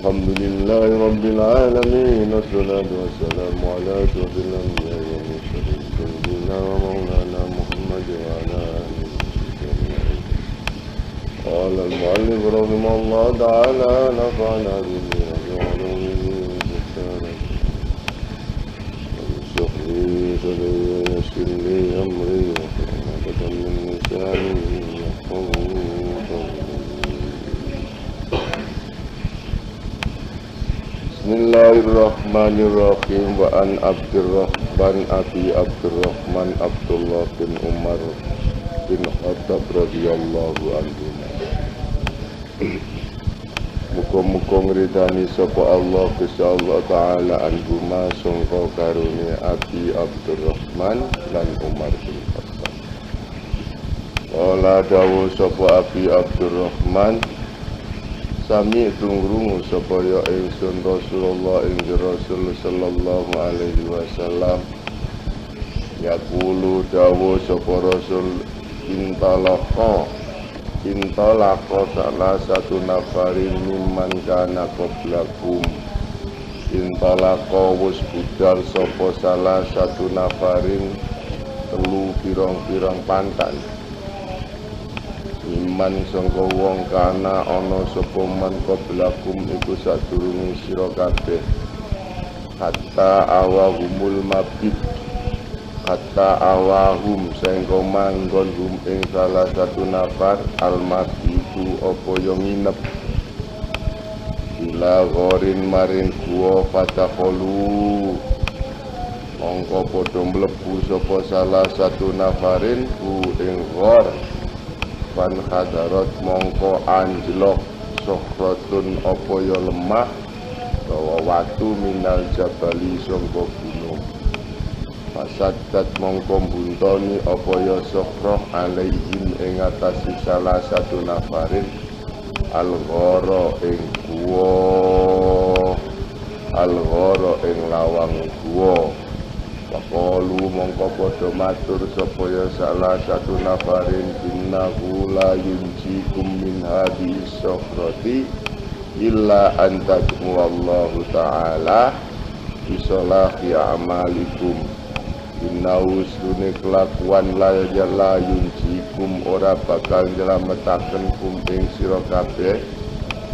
Alhamdulillahi Rabbil Alamin. Wassalatu wassalamu ala asyrafil anbiya'i wal mursalin sayyidina wa maulana Muhammad wa ala alihi ajma'in. Qala al-mu'allif rahimahullah ta'ala nafa'ana bihi wa bi'ulumihi sadri yassir li amri wa qurratan min lisani yafqahu qawli. Bismillahirrahmanirrahim. Wa an Abdurrahman Abi Abdurrahman Abdullah bin Umar bin Khattab radhiyallahu anhu. Muga-muga ngridani sapa Allah Gusti Allah taala anhuma sangka karune Abi Abdurrahman lan Umar bin Khattab. Kala dawuh sapa Abi Abdurrahman, sami tungrungu supaya ingsun Rasulullah ing Rasul sallallahu alaihi wasallam yaqulu dawuh sapa Rasul intalaqo salah satu nafarin mimman kana qablakum. Intalaqo wis budal sapa salah satu nafarin telu pirang-pirang pantan iman sangka wong kana ana sapa man qablakum iku sadurunge sira kabeh hatta awahumul mabit hatta awahum sangka manggon hum ing salah satu nafar almabitu apa yo nginep ila ghorin maring guwa fataqulu mongko padha mlebu sapa salah satu nafarin ku ing ghor fan hadarat mongko anjlok sohratun apa ya lemah bawa watu minal jabali sangka gunung fasaddat mongko buntoni apa ya sohroh alaihim ing atasi salah satu nafarin al-ghara ing guwa al-ghara ing lawang guwa. Qalu mongko padha matur supaya salah satu nafarin innahu la yunjikum min hadhihi sokhrati illa antakum wallahu ta'ala bisolahi amalikum. Innahu sune kelakuan la yunjikum ora bakal nyelametaken kum ing sira kabeh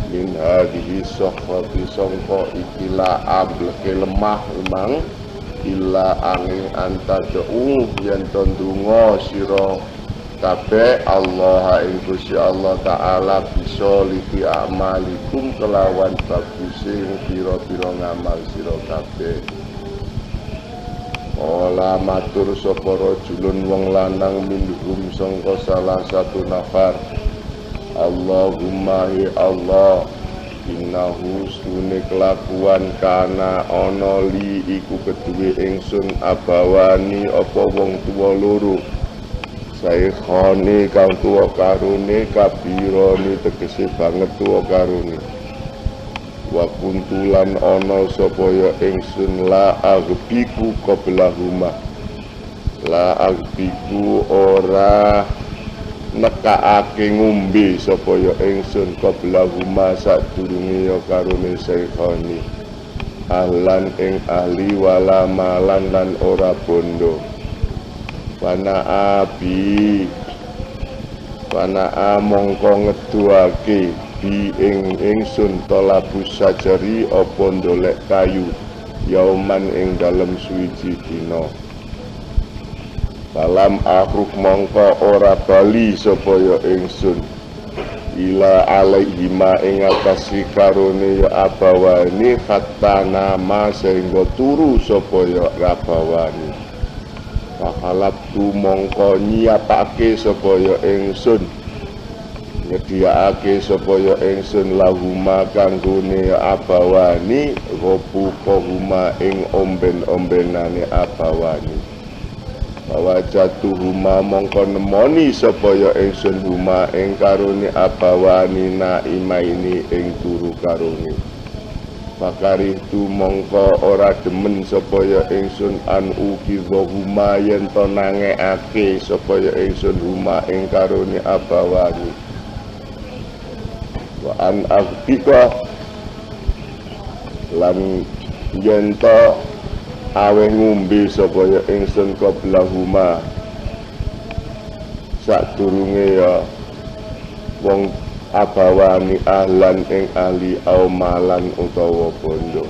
min hadhihi sokhrati sangka ikilah ableke lemah memang illa angin antad'u yen tondungo sira kabeh Allah ing Gusti Allah taala bisa lihi amalikum kelawan baguse pira-pira ngamal sira kabeh. Ola matur sapa rajulun wong lanang minhum sangka salah satu nafar Allahumma ya Allah innahu sune kelakuan kana ana li iku keduwe ingsun abawani apa wong tuwa loro saikhone kang tuwa karone kabirone tegese banget tuwa karone wa kuntulan ana sapa ya ingsun la agbiku qablahuma la agbiku ora nekaake ngombe sapa ya ingsun qablahuma sadurunge ya karone saikhani ahlan ing ahli wala malan lan ora bondo wana mongko ngeduake bi ing ingsun talabus sajari apa ndolek kayu yauman ing dalem suwiji dina. Salam akhruk mongko ora bali sapa ya ingsun ila alaihima ing atasi karone ya abawani hatta nama sehingga turu sapa ya abawani. Pahalap tu mongko nyiapake sapa ya ingsun nyediaake sapa ya ingsun lahuma kanggone ya abawani gopu kohuma ing omben-ombenane abawani. Bahwa jatuhuma mongko nemoni sapa ya ingsun huma ing karone abawani naimaini ing turu karone. Pakari tu mongko ora demen sapa ya ingsun an ukidhuma yen to nangeake sapa ya ingsun huma ing karone abawani. Wa an aghtika lan yen to aweh ngombe sapa ya ingsun qoblahuma sadurunge ya wong abawani ahlan ing ahli au malan utawa bondo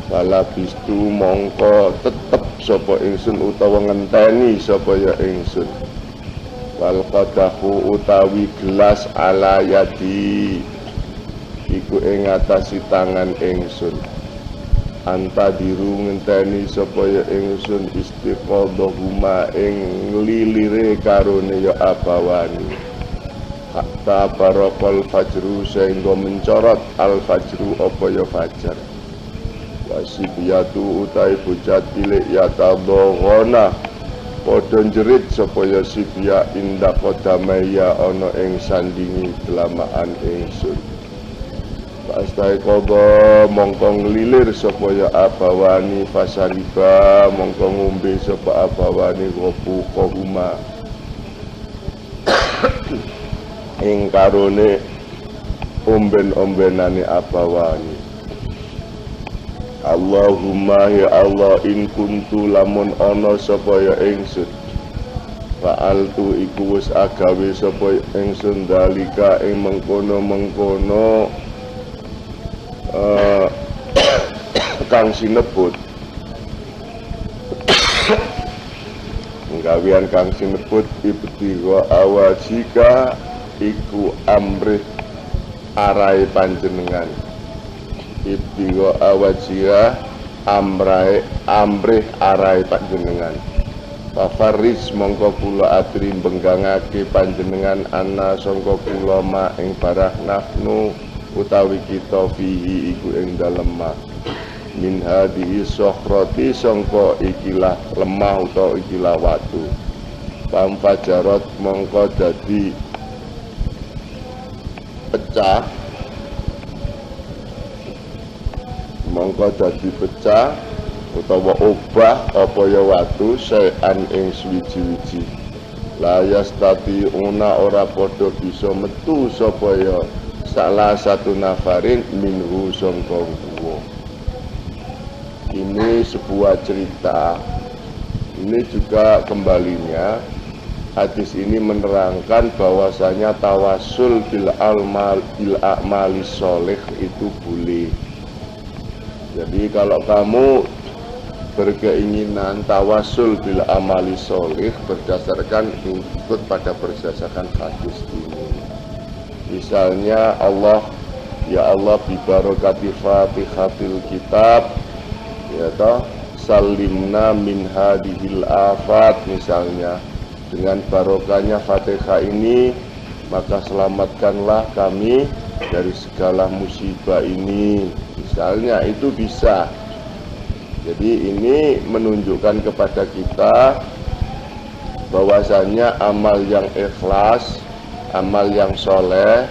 wala bistu mongko tetep sapa ingsun utawa ngenteni sapa ya ingsun wal qadahu utawi gelas ala yadi iku ing atasi tangan ingsun anta diru ngenteni sapa ya ingsun istiqadhahuma ing lilire karone ya abawani hatta barakal fajru sehingga mencorot al fajru apa ya fajar wasibiyatu utai bocah cilik ya tadghana padha jerit sapa ya sibya inda qadamaya ana ing sandingi kelamaan ingsun pastai kobo mongko nglilir sapa ya abawani fasariba mongko ngombe sapa abawani gopu kohuma ing karone omben-ombenane abawani Allahumma ya Allah in kuntu lamun ana sapa ya ingsun fa'altu iku wis agawe sapa ingsun dalika ing mengkono-mengkono kang sinebut gawean kang sinebut ibtiwa awajika iku amrih arai panjenengan ibtiwa awajika amrih arai panjenengan Fafaris mongko kula atri benggangake panjenengan ana sangka kula ma ing barah nafnu utawi kita fihi iku ing dalem min hadhihi sokhrati sangka ikilah lemah utawa ikilah watu pamfajarat mongko dadi pecah utawa obah apa ya watu saean ing suwiji-wiji layas tati una ora padha bisa metu sapa ya salah satu nafarin minhu sangka huwa. Ini sebuah cerita. Ini juga kembalinya hadis ini menerangkan bahwasanya tawasul bil a'mali sholih itu boleh. Jadi kalau kamu berkeinginan tawasul bil amali sholih berdasarkan berdasarkan hadis ini. Misalnya Allah, ya Allah bi barakati fatihatil kitab ya toh salimna min hadhil afat, misalnya dengan barokahnya Fatihah ini maka selamatkanlah kami dari segala musibah ini, misalnya itu bisa. Jadi ini menunjukkan kepada kita bahwasanya amal yang ikhlas, amal yang soleh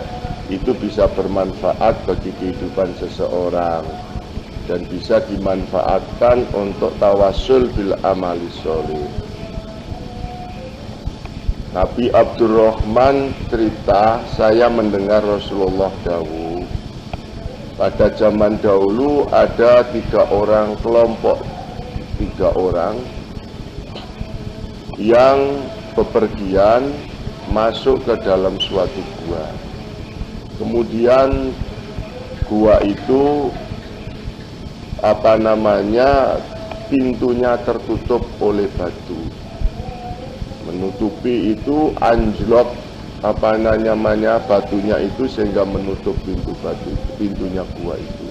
itu bisa bermanfaat bagi kehidupan seseorang dan bisa dimanfaatkan untuk tawasul bil amali soleh. Nabi Abdurrahman cerita, saya mendengar Rasulullah dawuh, pada zaman dahulu ada 3 orang kelompok, 3 orang yang bepergian masuk ke dalam suatu gua. Kemudian gua itu pintunya tertutup oleh batu. Menutupi itu anjlok batunya itu sehingga menutup pintunya gua itu.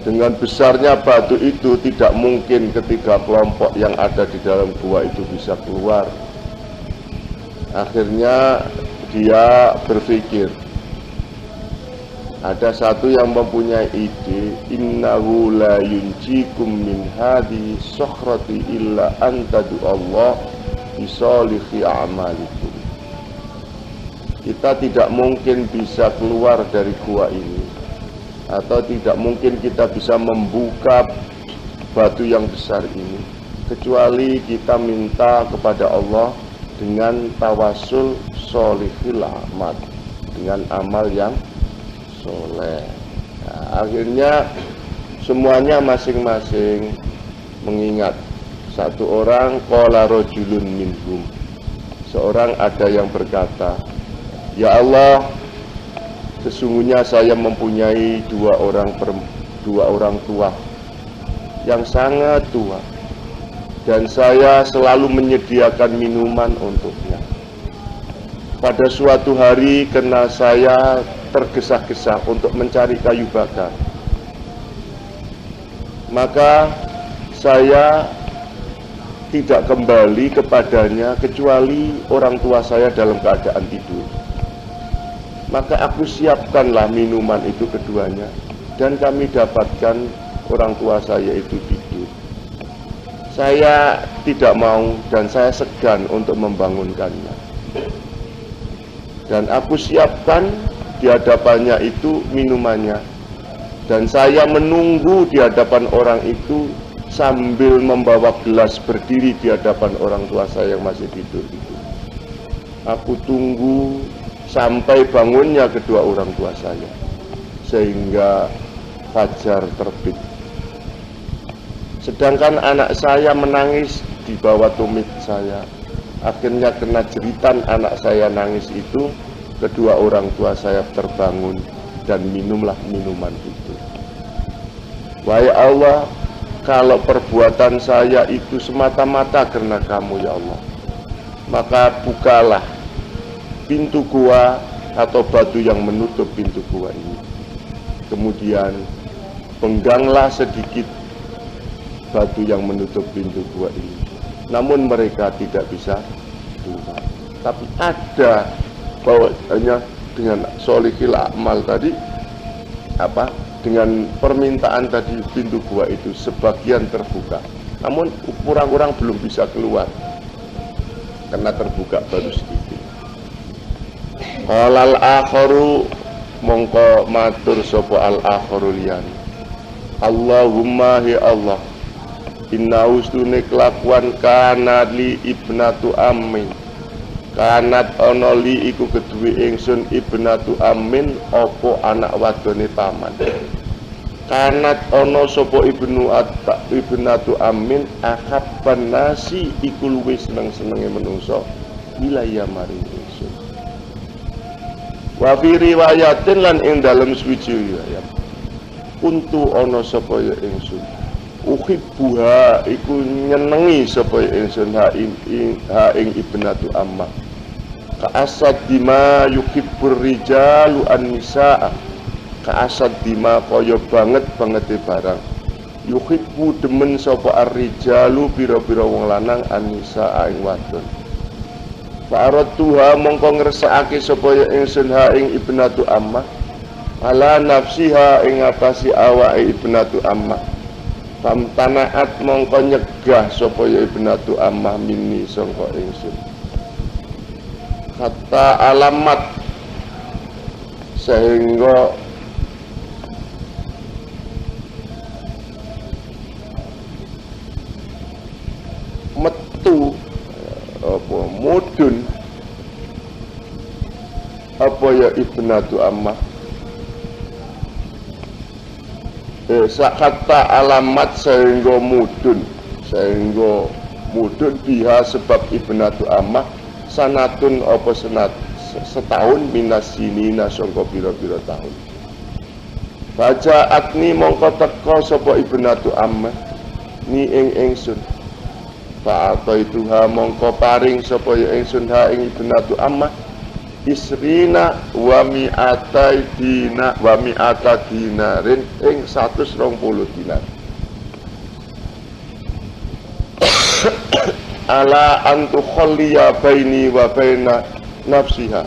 Dengan besarnya batu itu tidak mungkin ketiga kelompok yang ada di dalam gua itu bisa keluar. Akhirnya dia berpikir, ada satu yang mempunyai ide, innahu la yunjikum min hadhihi sokhrati illa antadu Allah bisolihi amalikum. Kita tidak mungkin bisa keluar dari gua ini, atau tidak mungkin kita bisa membuka batu yang besar ini, kecuali kita minta kepada Allah dengan tawasul solihil amal, dengan amal yang soleh. Nah, Akhirnya semuanya masing-masing mengingat. Satu orang qala rajulun minhum, seorang ada yang berkata, ya Allah, sesungguhnya saya mempunyai dua orang tua yang sangat tua, dan saya selalu menyediakan minuman untuknya. Pada suatu hari karena saya tergesa-gesa untuk mencari kayu bakar, maka saya tidak kembali kepadanya kecuali orang tua saya dalam keadaan tidur. Maka aku siapkanlah minuman itu keduanya, dan kami dapatkan orang tua saya itu tidur. Saya tidak mau dan saya segan untuk membangunkannya. Dan aku siapkan di hadapannya itu minumannya, dan saya menunggu di hadapan orang itu sambil membawa gelas berdiri di hadapan orang tua saya yang masih tidur itu. Aku tunggu sampai bangunnya kedua orang tua saya, sehingga fajar terbit. Sedangkan anak saya menangis di bawah tumit saya. Akhirnya kena jeritan anak saya nangis itu, kedua orang tua saya terbangun dan minumlah minuman itu. Wahai Allah, kalau perbuatan saya itu semata-mata karena kamu ya Allah, maka bukalah pintu gua atau batu yang menutup pintu gua ini. Kemudian pengganglah sedikit batu yang menutup pintu gua ini. Namun mereka tidak bisa keluar. Tapi ada bahwasanya dengan solihil amal tadi, dengan permintaan tadi, pintu gua itu sebagian terbuka. Namun orang-orang belum bisa keluar karena terbuka baru sedikit. Qalal akharu, mongko matur sapa al akharu liyan, Allahumma hi Allah, inna ustune kelakuan kana li ibnatu ammin, kanat ana li iku keduwe ingsun ibnatu ammin, apa anak wadone paman. Kanat ana sapa ibnatu ammin akhabban nasi iku luwih seneng-senenge menungso wilayah maring ingsun. Wa fi riwayatin lan ing dalem suwiji riwayat, kuntu ana sapa ya ingsun uhibbuha iku nyenengi sapa ingsun ha ing ibnatu ammah ka'asad dima yuhibbur rijalu an-nisaa, ka'asad dima kaya banget-bangete barang yuhibbu demen sapa ar-rijalu pira-pira wong lanang an-nisaa ing wadon. Fa'aradtuha mongko ngresakake sapa ya ingsun ha ing ibnatu ammah ala nafsiha ing atasi awake ibnatu ammah. Famtanaat mongko nyegah sapa ya ibnatu ammah minni sangka ingsun. Kata alamat sehingga metu apa mudun apa ya ibnatu ammah, kata alamat sehingga mudun biha sebab ibnatu ammah sanatun apa setahun minas sinina sangka pira-pira tahun. Baca atni mongko teka sapa ibnatu ammah ni ing ingsun. Fa'ata ituha mongko paring sapa ya ingsun ha ing ibnatu ammah isrina wa mi'ata dinarin ing 120 dinar. Ala antu kholliya baini wa baina nafsiha,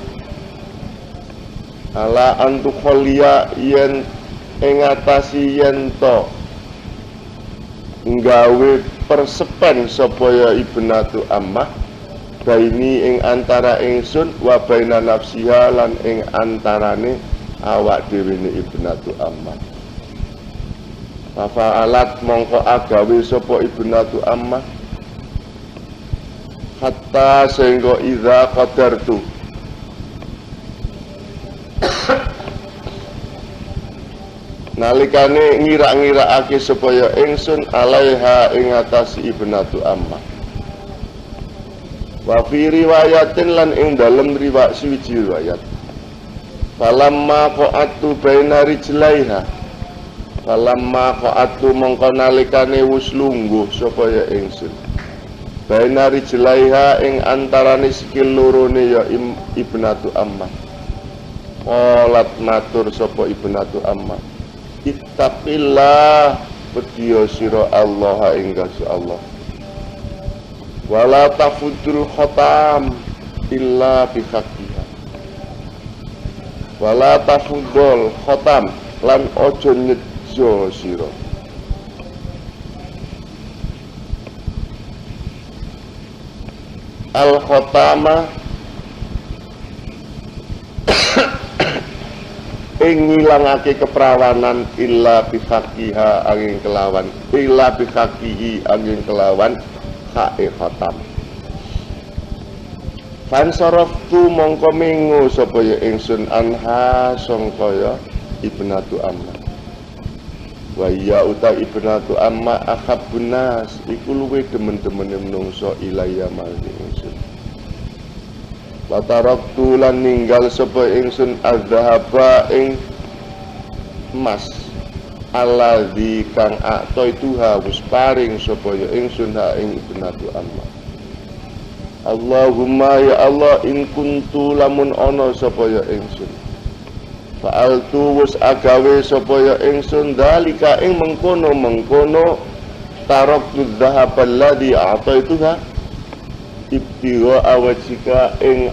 ala antu kholliya yen ing atasi yen to nggawe persepen sapa ya ibnatu ammah baini ing antara ingsun wa baina nafsiha lan ing antarane awak dhewe ne ibnatu ammah. Fa'alat mongko agawe sapa ibnatu ammah hatta sehingga idza qadartu nalikane ngira-ngirakake supaya ingsun alaiha ing atas ibnatu ammah. Wa fi riwayatin lan ing dalem riwayat suwiji riwayat falamma qa'atu baina rijlaiha falamma qa'atu mongko nalikane wis lungguh supaya ingsun baina rijlaiha ing antarane sikil lorone ya ibnatu ammah. Qalat matur sapa ibnatu ammah, ittaqillah wedya sira Allah ing Gusti Allah. Wala tafudul khotam illa bihaqqiha. Wala tafudul khotam lan ojo nyejo sira. Al khotama ing ngilangake keperawanan illa bihaqqiha angin kelawan illa bihaqqihi angin kelawan hae khatam. Fansaraftu mongko mengo sapa ya ingsun anha sangka ya ibnatu amma. Wa ya uta ibnatu amma akhabun nas iku luwih demen-demene menungso ilaya marang ingsun. Wa taraktu lan ninggal sapa ingsun adzhaba ing emas alladzi kang a'taituha wis paring sapa ya ingsun ha ing ibnatu amma. Allahumma ya Allah in kuntu lamun ana sapa ya ingsun fa'altu wis agawe sapa ya ingsun dalika ing mengkono taraktu dzahab alladzi a'taituha ibtigha awajika ing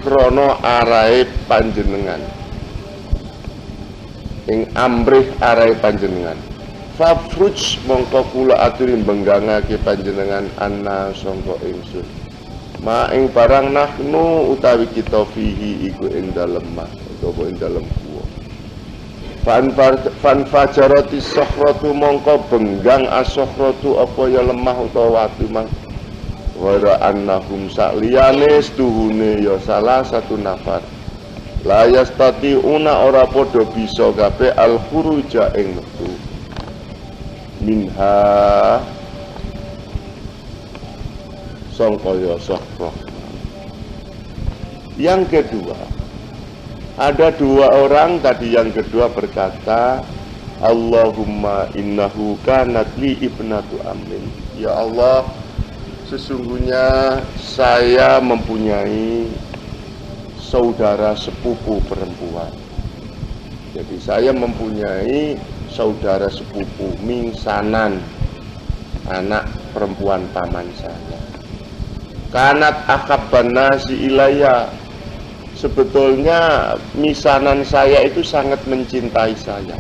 krana arahe panjenengan ing amrih arahe panjenengan. Fafruj mongko kula aturi benggangake panjenengan anna sangka ingsun ma ing barang nahnu utawi kita fihi iku ing dalem mah utawa ing dalem kuwa. Fan fajarati sakhratu mongko benggang as-sakhratu apa ya lemah utawa watu mang wara annahum sakliyane stuhune ya salah satu nafar la yastati'una ora padha bisa kabeh al-khuruja ing metu minha sangkaya sakhrah. Yang kedua, ada dua orang tadi yang kedua berkata Allahumma innahu kanat li ibnatu amin. Ya Allah, sesungguhnya saya mempunyai saudara sepupu perempuan. Jadi saya mempunyai saudara sepupu mingsanan, anak perempuan paman saya. Kanat akhabban nasi ilaya, sebetulnya misanan saya itu sangat mencintai saya.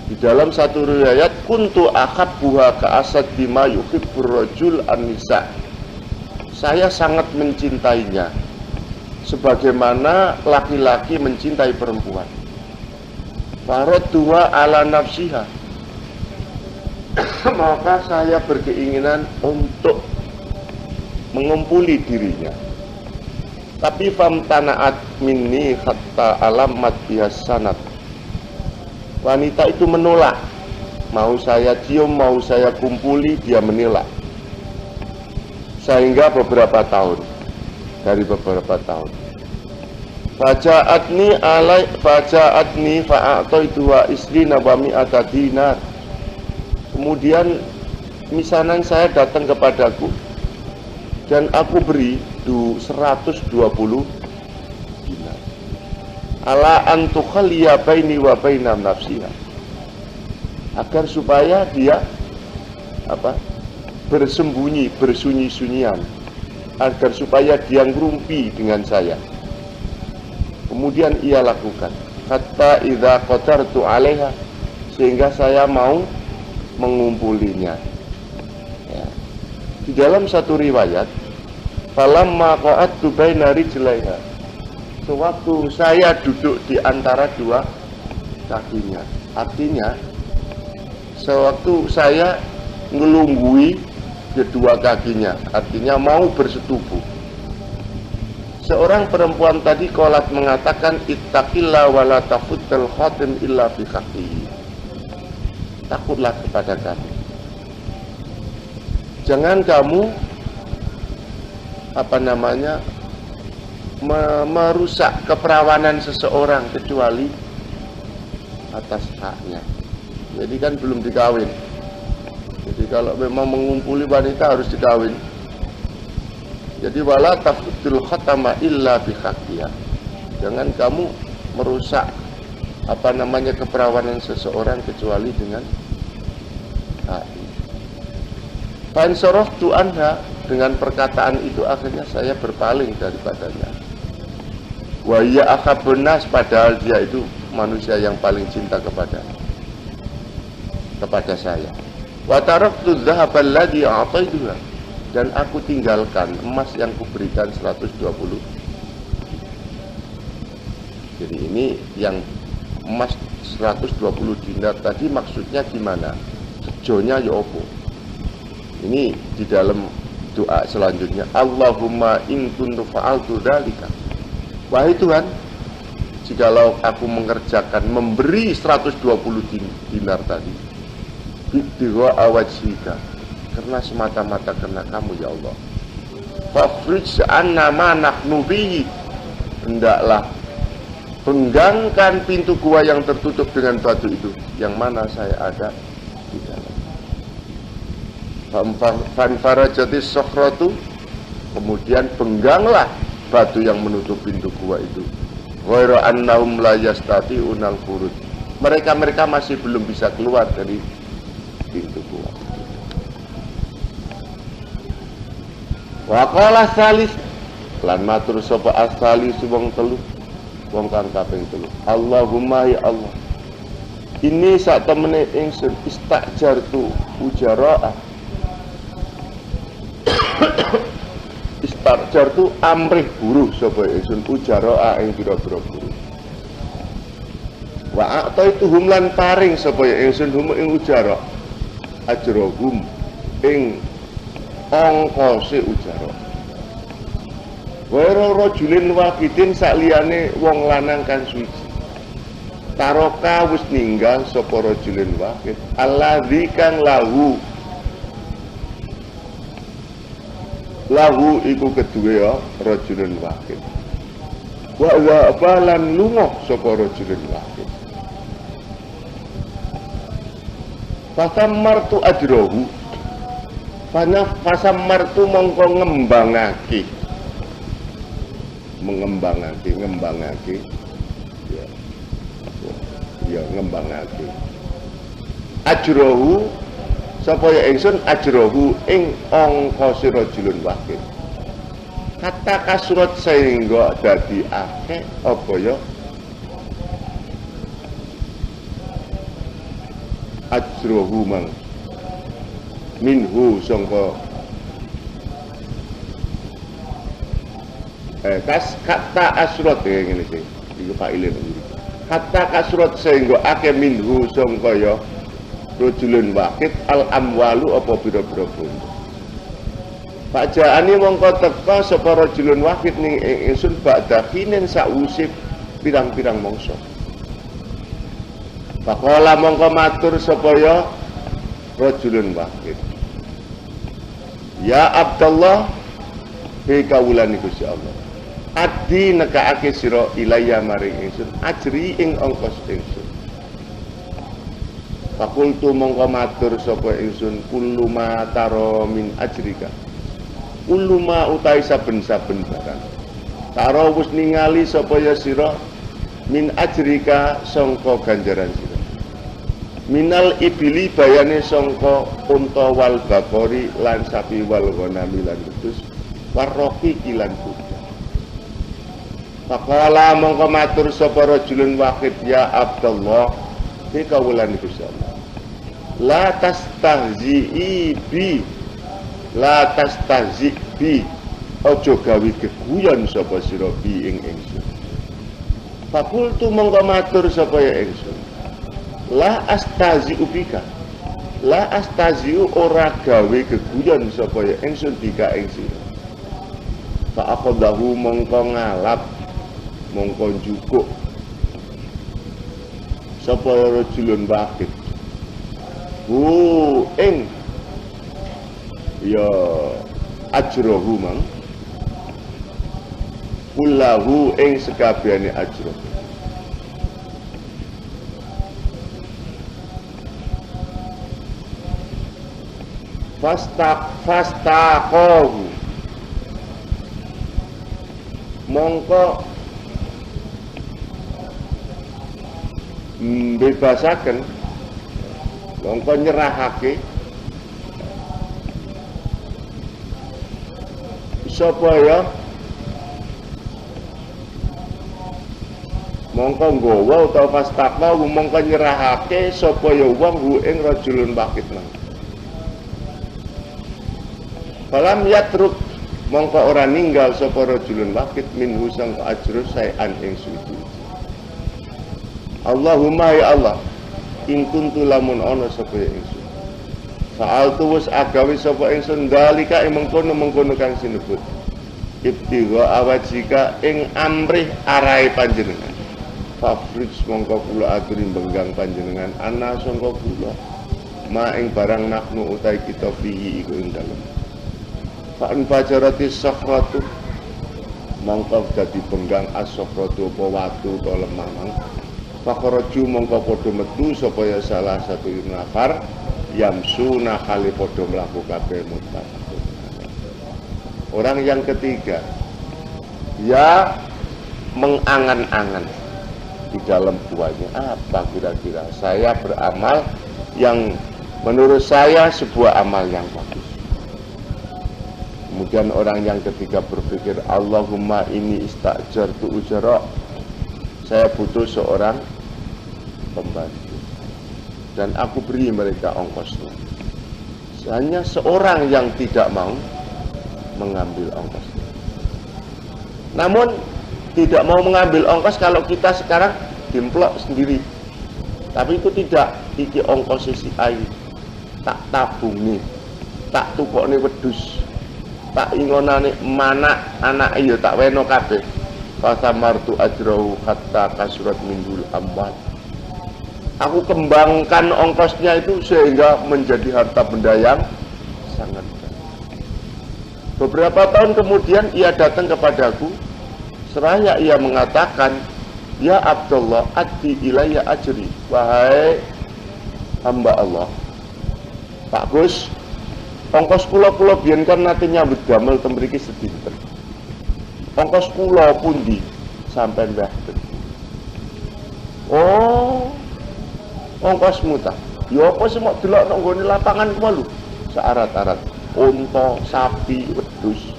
Di dalam satu riwayat kuntu akhabbuha ka asad bima yuhibbur rajul an-nisa, saya sangat mencintainya sebagaimana laki-laki mencintai perempuan. Faradduha ala nafsiha, maka saya berkeinginan untuk mengumpuli dirinya. Tapi famtana'at minni hatta alamat bihas sanat. Wanita itu menolak, mau saya cium, mau saya kumpuli, dia menolak. Sehingga beberapa tahun, dari beberapa tahun Faja'atni fa'a'taituha isrina wa mi'ata dinar. Kemudian misanan saya datang kepadaku dan aku beri 120 dinar. Ala antukhaliya baini wa baina nafsiha, agar supaya dia bersunyi-sunyian, agar supaya dia ngerumpi dengan saya. Kemudian ia lakukan hatta idza qatartu 'alaiha, sehingga saya mau mengumpulinya. Ya. Di dalam satu riwayat, falamma qa'adtu baina rijlaiha, sewaktu saya duduk di antara dua kakinya. Artinya sewaktu saya ngelunggui kedua kakinya, artinya mau bersetubuh. Seorang perempuan tadi qalat mengatakan ittaqillah wa la tafuddal khatim illa bi haqqihi. Takutlah kepada kami. Jangan kamu merusak keperawanan seseorang kecuali atas haknya. Jadi kan belum dikawin. Jadi kalau memang mengumpuli wanita harus dikawin. Jadi wala tafdul khatama illa bihaqqiha. Jangan kamu merusak keperawanan seseorang kecuali dengan haknya. Fansorohtu anha, dengan perkataan itu akhirnya saya berpaling daripadanya. Wa ya akhabun nas, padahal dia itu manusia yang paling cinta kepada saya. Wa taraktu dzahaba alladhi a'taituha, dan aku tinggalkan emas yang kuberikan 120. Jadi ini yang emas 120 dinar tadi maksudnya gimana? Sejonya ya opo? Ini di dalam doa selanjutnya, Allahumma in kuntu fa'altu dzalika. Wahai Tuhan, jikalau aku mengerjakan memberi 120 dinar tadi bidira awajhika, karena semata-mata karena kamu ya Allah, fafrij anna ma nahnu bihi, hendaklah penggangkan pintu gua yang tertutup dengan batu itu, yang mana saya ada di dalam. Fanfarajatis sokhratu, kemudian pengganglah batu yang menutup pintu gua itu. Ghairu annahum la yastati'unal khuruj, mereka masih belum bisa keluar dari pintu gua. Wa qala salis, lan matur sapa asali wong telu, wong kang kaping telu, Allahumma ya Allah, ini sak temene ingsun istajartu ujara'a. Istajartu amrih buruh sapa ingsun ujara'a ing pira-pira buruh. Wa a'taituhum lan paring sapa ingsun hum ing ujara ajrohum ing ongkose ujara. Wa rajulin wahidin sakliyane wong lanang kang suci. Taroka wis ninggal sapa rajulin wahid alladzi kang lahu iku kedue ya rajulun wahid. Wa balan lunga sapa rajulun wahid. Fasammartu ajrohu, fasammartu mongko ngembangake ya ngembangake ajrohu sapa ya ingsun ajrohu ing angka rajulun wahid. Kata kasrat sehingga dadi akeh apa ya ajrohu mang minhu sangka kata asrat ngene iki faile iki. Kata kasrat sehingga akeh minhu sangka ya rajulun wahid al amwalu apa pira-pira bondo. Pak jaani mongko teka sapa rajulun wahid ning ingsun ba'da khinin sausip pirang-pirang mangsa. Faqala mongko matur sapa ya rajulun wahid, ya Abdullah, he kawulane Gusti Allah, adi nekaake sira ilaya maring ingsun ajri ing ongkos ingsun. Fakultu mongko matur sapa ingsun kullu ma taro min ajrika, kullu ma utai saben-saben barang taro wis ningali sapa ya sira min ajrika sangka ganjaran sira, minal ibili bayane sangka unta wal bakori lan sapi wal ghanami lan wedhus warroki kilan kuda. Faqala mongko matur sapa rajulun wahid, ya Abdullah, he kawulane Gusti Allah, la tastahzi'i bi, la tastahzi bi, aja gawe geguyon sapa sira bi ing ingsun. Fakultu mongko matur sapa ya ingsun, la astazi'u bika, la astazi'u ora gawe geguyon sapa ya ingsun bika ing sira. Fa'aqadahu mongko ngalap mongko njukuk sapa rajulun wahid ing ya ajrohu mang kullahu ing sekabehane ajro fastaqahu mongko bebasaken mongko nyerahake sapa ya mongko nggawa utawa fastaqahu mongko nyerahake sapa ya wong hu ing rajulun wahid nang falam yatruk mongko ora ninggal sapa rajulun wahid minhu sang ajru sayan ing suci. Allahumma ya Allah in kuntu lamun ana sapa ingsun fa'altu wis agawe sapa ingsun dalika ing mengkono kang sinebut ibtigha awajika ing amrih arahe panjenengan fafrij mongko kula aturi benggang panjenengan ana sangka kula ma ing barang naknu utai kita fihi iku ing dalem fa'an fajarati sakhratu mongko dadi benggang as-sakhratu apa watu to lemah mang fakhraju mongko padha metu sapa ya salah satu nafar yamsuna kali padha mlaku kabeh muttafaqun. Orang yang ketiga ya mengangan-angan di dalam buahnya apa kira-kira saya beramal yang menurut saya sebuah amal yang bagus. Kemudian orang yang ketiga berpikir Allahumma ini istajartu ujara, saya butuh seorang pembantu dan aku beri mereka ongkosnya. Hanya seorang yang tidak mau mengambil ongkosnya. Namun tidak mau mengambil ongkos kalau kita sekarang dimplok sendiri. Tapi itu tidak, iki ongkos si ayu tak tabungi, tak tukokne wedhus, tak ingonane mana anak iyo tak weno kabeh. Fasamartu ajrahu hatta kasurat minhul amwal. Aku kembangkan ongkosnya itu sehingga menjadi harta benda yang sangat banyak. Beberapa tahun kemudian ia datang kepadaku, seraya ia mengatakan, ya Abdullah, addi ilayya ajri, wahai hamba Allah, Pak Gus, ongkos kula biyen kan nate nyambut damel ten mriki sedinten. Ongkos kula pundi sampean mbaten. Oh, ongkosmu ta? Ya apa sih mok delok nang nggone lapangan ku lho. Syarat-syarat unta, sapi, wedhus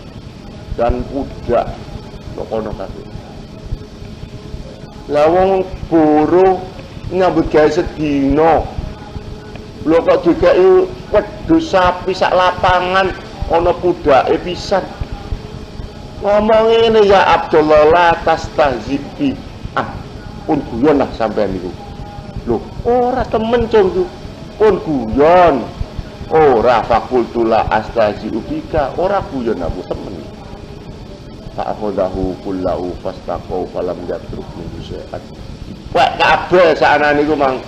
dan kuda kono kabeh. Lah wong buruh nyambut gawe sedina. Lho kok dikeki wedhus sapi sak lapangan ana kudake pisan. Ngomong ini ya Abdullah la tastahzibi. Pun guyon lah sampean niku. Loh, ora temen cung pun guyon. Ora fakultula astazi ubika, ora guyon aku temen. Fa'akhodahu kullahu fastaqau falam yatruk minhu syai'an. Wek kabeh sakana niku mang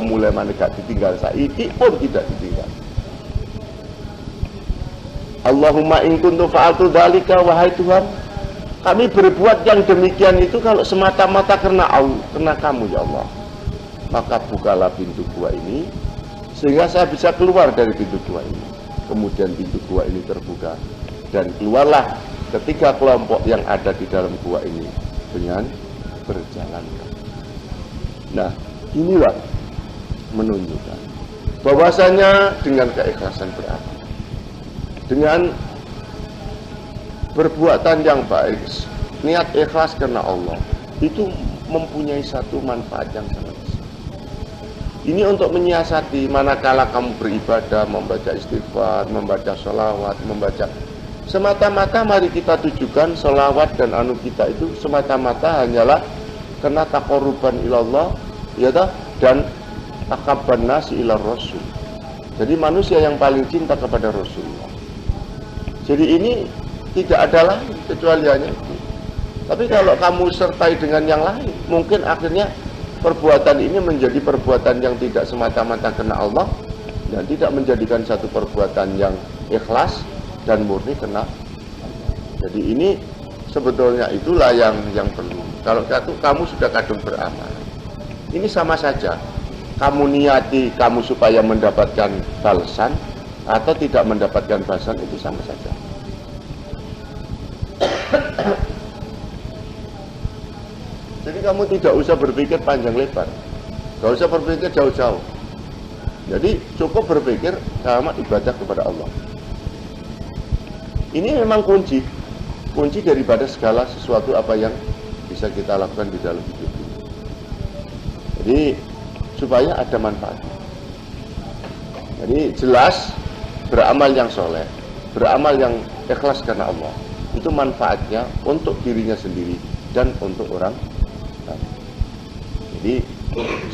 mulai maneh gak ditinggal saiki pun tidak ditinggal. Allahumma in kuntu fa'altu dzalika wahai Tuhan, kami berbuat yang demikian itu kalau semata-mata karena Allah, karena kamu ya Allah. Maka bukalah pintu gua ini sehingga saya bisa keluar dari pintu gua ini. Kemudian pintu gua ini terbuka dan keluarlah ketiga kelompok yang ada di dalam gua ini dengan berjalan kaki. Nah, inilah menunjukkan bahwasanya dengan keikhlasan berarti dengan perbuatan yang baik, niat ikhlas karena Allah itu mempunyai satu manfaat yang sangat besar. Ini untuk menyiasati manakala kamu beribadah, membaca istighfar, membaca sholawat, membaca semata-mata mari kita tujukan sholawat dan anu kita itu semata-mata hanyalah karena taqarruban ilallah ya dah, dan takabban nasi ilar rasul. Jadi manusia yang paling cinta kepada Rasulullah. Jadi ini Tidak ada lain kecuali hanya itu. Tapi kalau kamu sertai dengan yang lain, mungkin akhirnya perbuatan ini menjadi perbuatan yang tidak semata-mata karena Allah dan tidak menjadikan satu perbuatan yang ikhlas dan murni karena Allah. Jadi ini sebetulnya itulah yang perlu. Kalau kamu sudah kadung beramal, ini sama saja. Kamu niati kamu supaya mendapatkan balasan atau tidak mendapatkan balasan, itu sama saja. Jadi kamu tidak usah berpikir panjang lebar, gak usah berpikir jauh-jauh. Jadi cukup berpikir sama ibadah kepada Allah. Ini memang kunci daripada segala sesuatu apa yang bisa kita lakukan di dalam hidup ini. Jadi supaya ada manfaat. Jadi jelas beramal yang soleh, beramal yang ikhlas karena Allah, itu manfaatnya untuk dirinya sendiri dan untuk orang lain. Jadi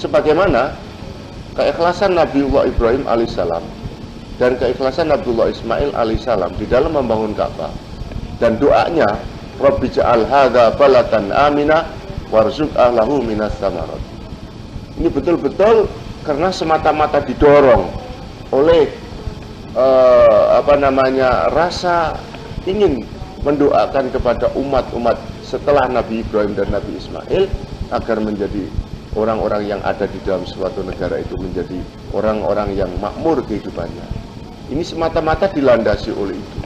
sebagaimana keikhlasan Nabiullah Ibrahim alaihissalam dan keikhlasan Nabiullah Ismail alaihissalam di dalam membangun Ka'bah dan doanya Rabbi ja'al hadza balatan amina warzuq ahlahu minas samarat. Ini betul-betul karena semata-mata didorong oleh rasa ingin mendoakan kepada umat-umat setelah Nabi Ibrahim dan Nabi Ismail agar menjadi orang-orang yang ada di dalam suatu negara itu menjadi orang-orang yang makmur kehidupannya. Ini semata-mata dilandasi oleh itu.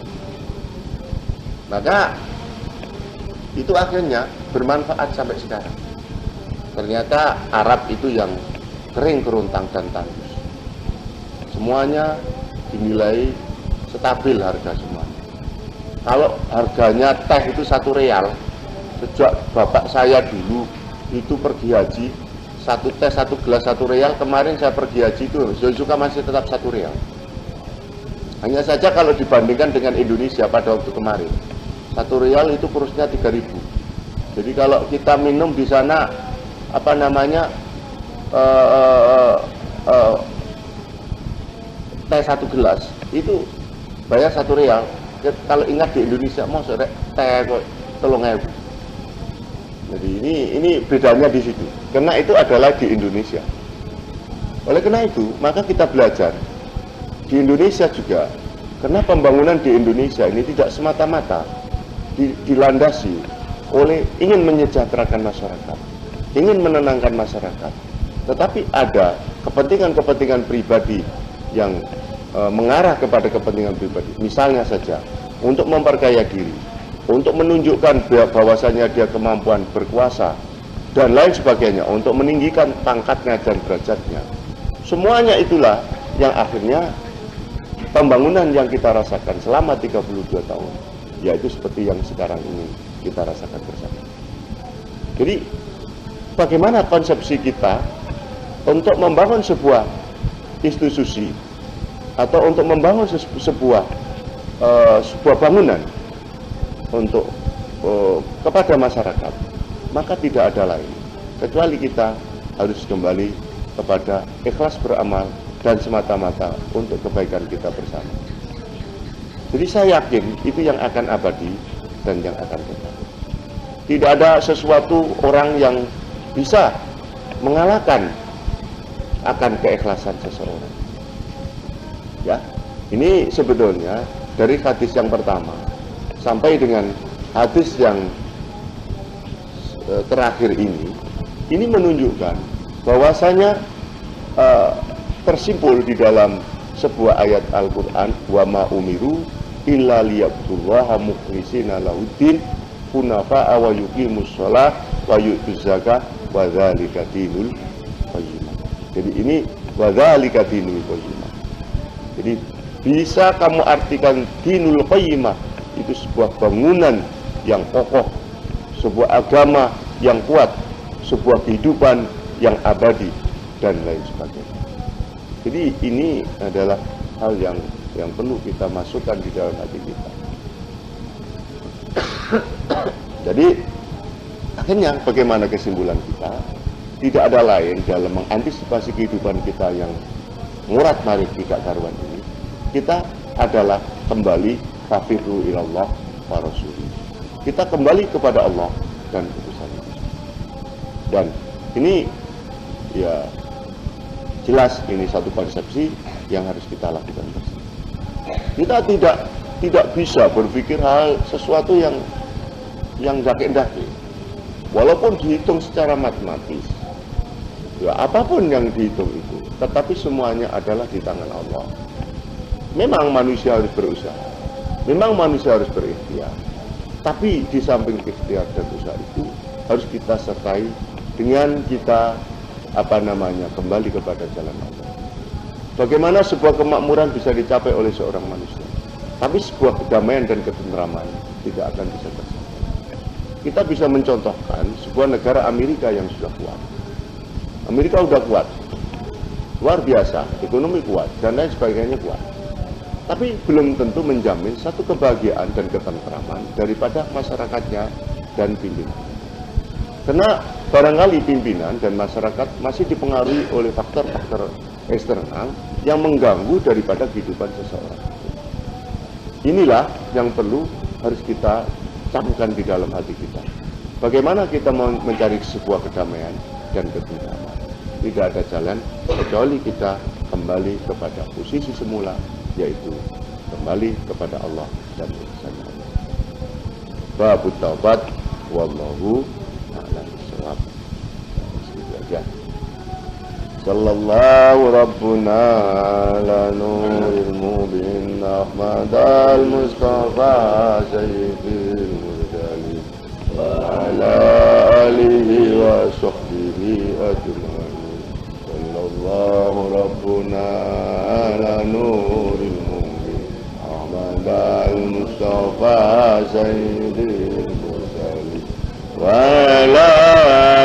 Maka itu akhirnya bermanfaat sampai sekarang. Ternyata Arab itu yang kering kerontang dan tandus. Semuanya dinilai stabil harga semuanya. Kalau harganya teh itu 1 real, sejak bapak saya dulu itu pergi haji, 1 teh 1 gelas 1 real. Kemarin saya pergi haji itu juga masih tetap 1 real. Hanya saja kalau dibandingkan dengan Indonesia pada waktu kemarin, 1 real itu kurusnya 3.000. Jadi kalau kita minum di sana teh 1 gelas itu bayar 1 real. Kalau ingat di Indonesia mau sore teh kok 3.000. Jadi ini bedanya di situ. Karena itu adalah di Indonesia. Oleh karena itu, maka kita belajar di Indonesia juga, karena pembangunan di Indonesia ini tidak semata-mata dilandasi oleh ingin menyejahterakan masyarakat, ingin menenangkan masyarakat, tetapi ada kepentingan-kepentingan pribadi yang mengarah kepada kepentingan pribadi. Misalnya saja untuk memperkaya diri, untuk menunjukkan bahwasanya dia kemampuan berkuasa dan lain sebagainya, untuk meninggikan pangkatnya dan derajatnya. Semuanya itulah yang akhirnya pembangunan yang kita rasakan selama 32 tahun, yaitu seperti yang sekarang ini kita rasakan bersama. Jadi bagaimana konsepsi kita untuk membangun sebuah institusi atau untuk membangun sebuah bangunan untuk kepada masyarakat, maka tidak ada lain kecuali kita harus kembali kepada ikhlas beramal dan semata-mata untuk kebaikan kita bersama. Jadi saya yakin itu yang akan abadi dan yang akan kekal. Tidak ada sesuatu orang yang bisa mengalahkan akan keikhlasan seseorang. Ya, ini sebetulnya dari hadis yang pertama sampai dengan hadis yang terakhir ini menunjukkan bahwasanya tersimpul di dalam sebuah ayat Al-Quran, wa ma umiru illa liya'budullaha mukhlishina lahuddin hunafa'a wa yuqimus shalah wa yu'tuz zakah wa dzalika dinul qayyimah. Jadi ini wa dzalika dinul qayyimah. Jadi bisa kamu artikan dinul qayyimah itu sebuah bangunan yang kokoh, sebuah agama yang kuat, sebuah kehidupan yang abadi dan lain sebagainya. Jadi ini adalah hal yang perlu kita masukkan di dalam hati kita. Jadi akhirnya bagaimana kesimpulan kita? Tidak ada lain dalam mengantisipasi kehidupan kita yang murat-marit tidak karuan ini. Kita adalah kembali fafiru ilallah, wa rasulih. Kita kembali kepada Allah dan utusannya. Dan ini ya jelas ini satu konsepsi yang harus kita lakukan bersama. Kita tidak bisa berpikir hal sesuatu yang dake-dake. Walaupun dihitung secara matematis, ya apapun yang dihitung itu, tetapi semuanya adalah di tangan Allah. Memang manusia harus berusaha, memang manusia harus berikhtiar, tapi di samping ikhtiar dan usaha itu harus kita sertai dengan kita kembali kepada jalan Allah. Bagaimana sebuah kemakmuran bisa dicapai oleh seorang manusia, tapi sebuah kedamaian dan ketentraman tidak akan bisa tercapai. Kita bisa mencontohkan sebuah negara Amerika yang sudah kuat. Amerika sudah kuat, luar biasa, ekonomi kuat, dan lain sebagainya kuat. Tapi belum tentu menjamin satu kebahagiaan dan ketentraman daripada masyarakatnya dan pimpinan. Karena barangkali pimpinan dan masyarakat masih dipengaruhi oleh faktor-faktor eksternal yang mengganggu daripada kehidupan seseorang. Inilah yang perlu harus kita camkan di dalam hati kita. Bagaimana kita mencari sebuah kedamaian dan ketentraman? Tidak ada jalan kecuali kita kembali kepada posisi semula, yaitu kembali kepada Allah dan utusan Allah. Babut taubat, wallahu a'lam bishawab. Segitu aja. Sallallahu rabbuna ala nuril mubin Ahmadal Mustafa sayyidil mursalin wa ala alihi wa sahbihi ajma'in. Sallallahu rabbuna ala nuril mubin Ahmadal Mustafa sayyidil mursalin wa ala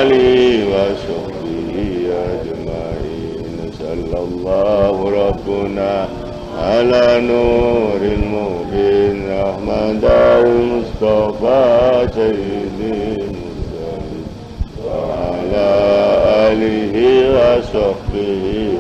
alihi wa sahbihi ajma'in. Sallallahu rabbuna ala nuril mubin Ahmadal Mustafa sayyidil mursalin wa ala alihi wa sahbihi